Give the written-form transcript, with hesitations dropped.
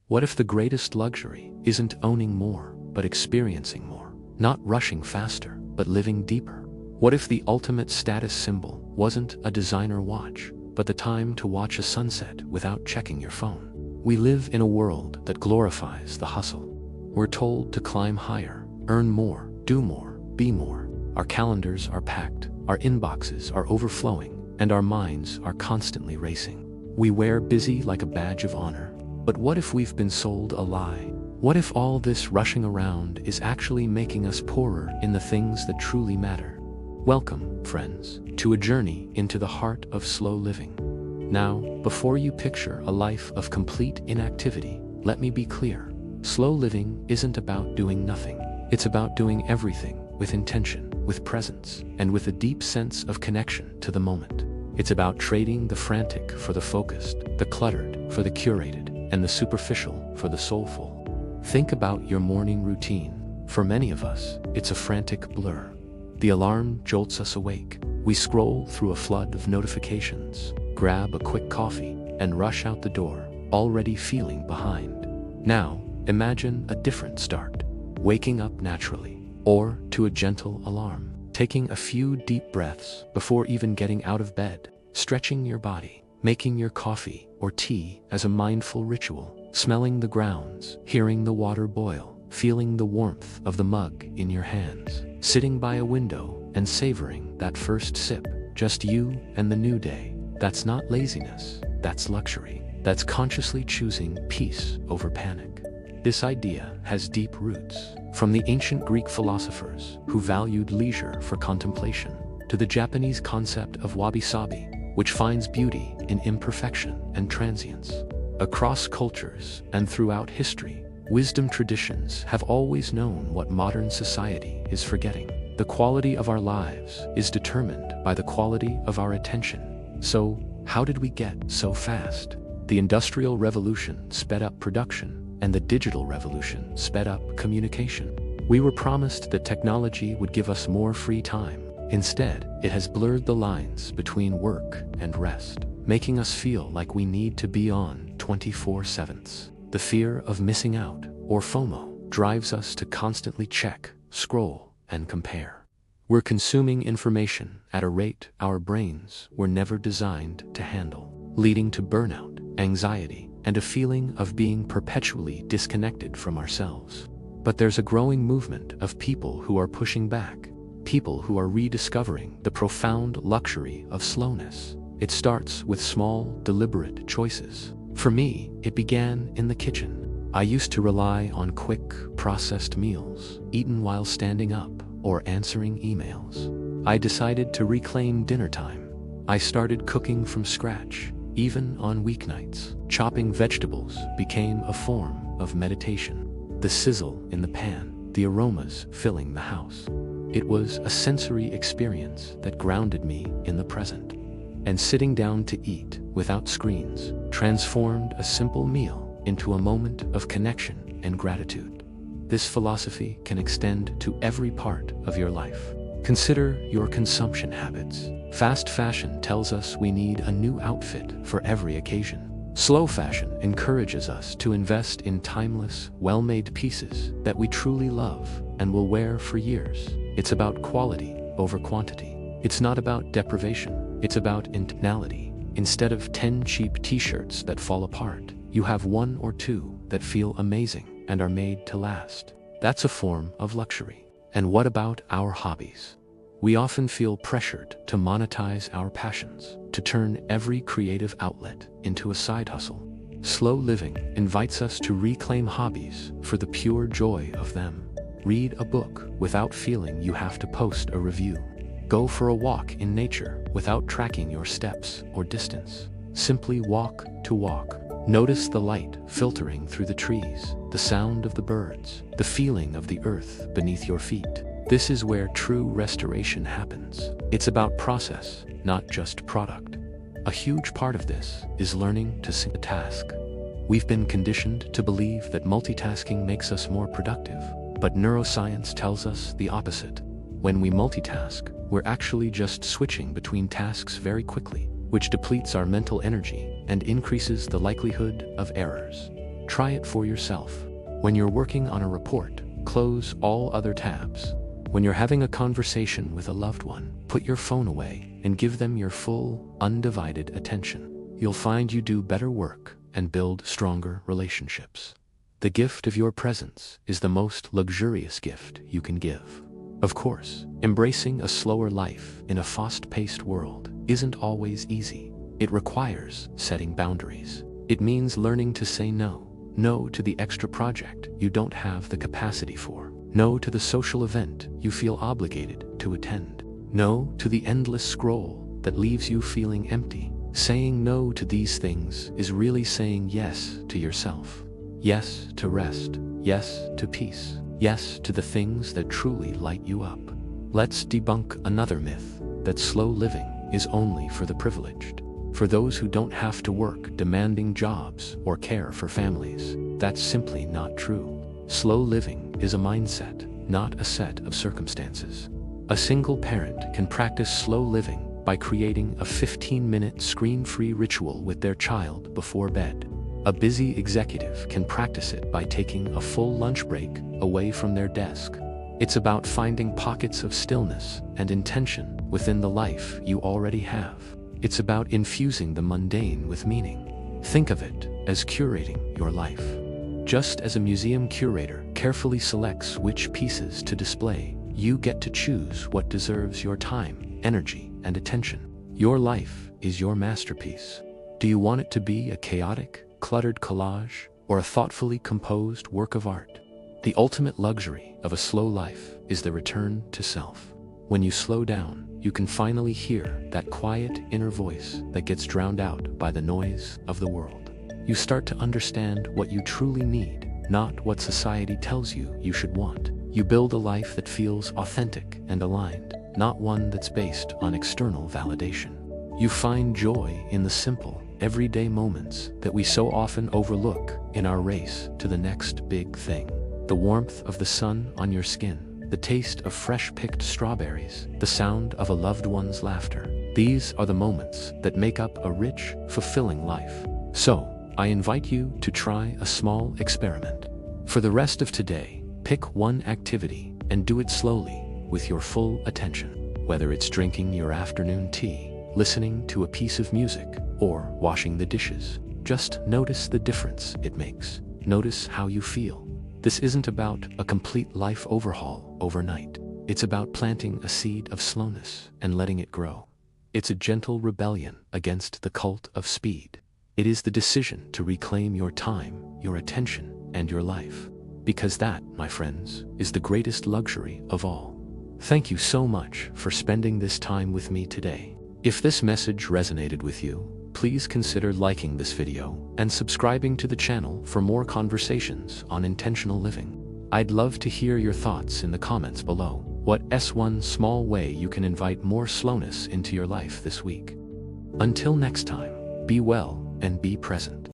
What if the greatest luxury isn't owning more, but experiencing more? Not rushing faster, but living deeper? What if the ultimate status symbol wasn't a designer watch, but the time to watch a sunset without checking your phone? We live in a world that glorifies the hustle. We're told to climb higher, earn more, do more, be more. Our calendars are packed, our inboxes are overflowing, and our minds are constantly racing. We wear busy like a badge of honor. But what if we've been sold a lie? What if all this rushing around is actually making us poorer in the things that truly matter? Welcome, friends, to a journey into the heart of slow living. Now, before you picture a life of complete inactivity, let me be clear. Slow living isn't about doing nothing. It's about doing everything with intention, with presence, and with a deep sense of connection to the moment. It's about trading the frantic for the focused, the cluttered for the curated, and the superficial for the soulful. Think about your morning routine. For many of us, it's a frantic blur. The alarm jolts us awake. We scroll through a flood of notifications, grab a quick coffee, and rush out the door, already feeling behind. Now, imagine a different start. Waking up naturally, or to a gentle alarm. Taking a few deep breaths before even getting out of bed. Stretching your body. Making your coffee or tea as a mindful ritual, smelling the grounds, hearing the water boil, feeling the warmth of the mug in your hands, sitting by a window and savoring that first sip, just you and the new day. That's not laziness, that's luxury. That's consciously choosing peace over panic. This idea has deep roots, from the ancient Greek philosophers who valued leisure for contemplation, to the Japanese concept of wabi-sabi, which finds beauty in imperfection and transience. Across cultures and throughout history, wisdom traditions have always known what modern society is forgetting. The quality of our lives is determined by the quality of our attention. So, how did we get so fast? The Industrial Revolution sped up production, and the digital revolution sped up communication. We were promised that technology would give us more free time. Instead, it has blurred the lines between work and rest, making us feel like we need to be on 24/7. The fear of missing out, or FOMO, drives us to constantly check, scroll, and compare. We're consuming information at a rate our brains were never designed to handle, leading to burnout, anxiety, and a feeling of being perpetually disconnected from ourselves. But there's a growing movement of people who are pushing back. People who are rediscovering the profound luxury of slowness. It starts with small, deliberate choices. For me, it began in the kitchen. I used to rely on quick, processed meals, eaten while standing up or answering emails. I decided to reclaim dinner time. I started cooking from scratch, even on weeknights. Chopping vegetables became a form of meditation. The sizzle in the pan, the aromas filling the house. It was a sensory experience that grounded me in the present. And sitting down to eat, without screens, transformed a simple meal into a moment of connection and gratitude. This philosophy can extend to every part of your life. Consider your consumption habits. Fast fashion tells us we need a new outfit for every occasion. Slow fashion encourages us to invest in timeless, well-made pieces that we truly love and will wear for years. It's about quality over quantity. It's not about deprivation, it's about intentionality. Instead of 10 cheap t-shirts that fall apart, you have 1 or 2 that feel amazing and are made to last. That's a form of luxury. And what about our hobbies? We often feel pressured to monetize our passions, to turn every creative outlet into a side hustle. Slow living invites us to reclaim hobbies for the pure joy of them. Read a book without feeling you have to post a review. Go for a walk in nature without tracking your steps or distance. Simply walk to walk. Notice the light filtering through the trees, the sound of the birds, the feeling of the earth beneath your feet. This is where true restoration happens. It's about process, not just product. A huge part of this is learning to sync a task. We've been conditioned to believe that multitasking makes us more productive, but neuroscience tells us the opposite. When we multitask, we're actually just switching between tasks very quickly, which depletes our mental energy and increases the likelihood of errors. Try it for yourself. When you're working on a report, close all other tabs. When you're having a conversation with a loved one, put your phone away and give them your full, undivided attention. You'll find you do better work and build stronger relationships. The gift of your presence is the most luxurious gift you can give. Of course, embracing a slower life in a fast-paced world isn't always easy. It requires setting boundaries. It means learning to say no. No to the extra project you don't have the capacity for. No to the social event you feel obligated to attend. No to the endless scroll that leaves you feeling empty. Saying no to these things is really saying yes to yourself. Yes to rest. Yes to peace. Yes to the things that truly light you up. Let's debunk another myth, that slow living is only for the privileged. For those who don't have to work demanding jobs or care for families, that's simply not true. Slow living is a mindset, not a set of circumstances. A single parent can practice slow living by creating a 15-minute screen-free ritual with their child before bed. A busy executive can practice it by taking a full lunch break away from their desk. It's about finding pockets of stillness and intention within the life you already have. It's about infusing the mundane with meaning. Think of it as curating your life. Just as a museum curator carefully selects which pieces to display, you get to choose what deserves your time, energy, and attention. Your life is your masterpiece. Do you want it to be a chaotic, cluttered collage, or a thoughtfully composed work of art? The ultimate luxury of a slow life is the return to self. When you slow down, you can finally hear that quiet inner voice that gets drowned out by the noise of the world. You start to understand what you truly need, not what society tells you you should want. You build a life that feels authentic and aligned, not one that's based on external validation. You find joy in the simple, everyday moments that we so often overlook in our race to the next big thing. The warmth of the sun on your skin, the taste of fresh-picked strawberries, the sound of a loved one's laughter. These are the moments that make up a rich, fulfilling life. So, I invite you to try a small experiment. For the rest of today, pick one activity and do it slowly, with your full attention. Whether it's drinking your afternoon tea, listening to a piece of music, or washing the dishes, just notice the difference it makes. Notice how you feel. This isn't about a complete life overhaul overnight. It's about planting a seed of slowness and letting it grow. It's a gentle rebellion against the cult of speed. It is the decision to reclaim your time, your attention, and your life. Because that, my friends, is the greatest luxury of all. Thank you so much for spending this time with me today. If this message resonated with you, please consider liking this video and subscribing to the channel for more conversations on intentional living. I'd love to hear your thoughts in the comments below. What's one small way you can invite more slowness into your life this week? Until next time, be well and be present.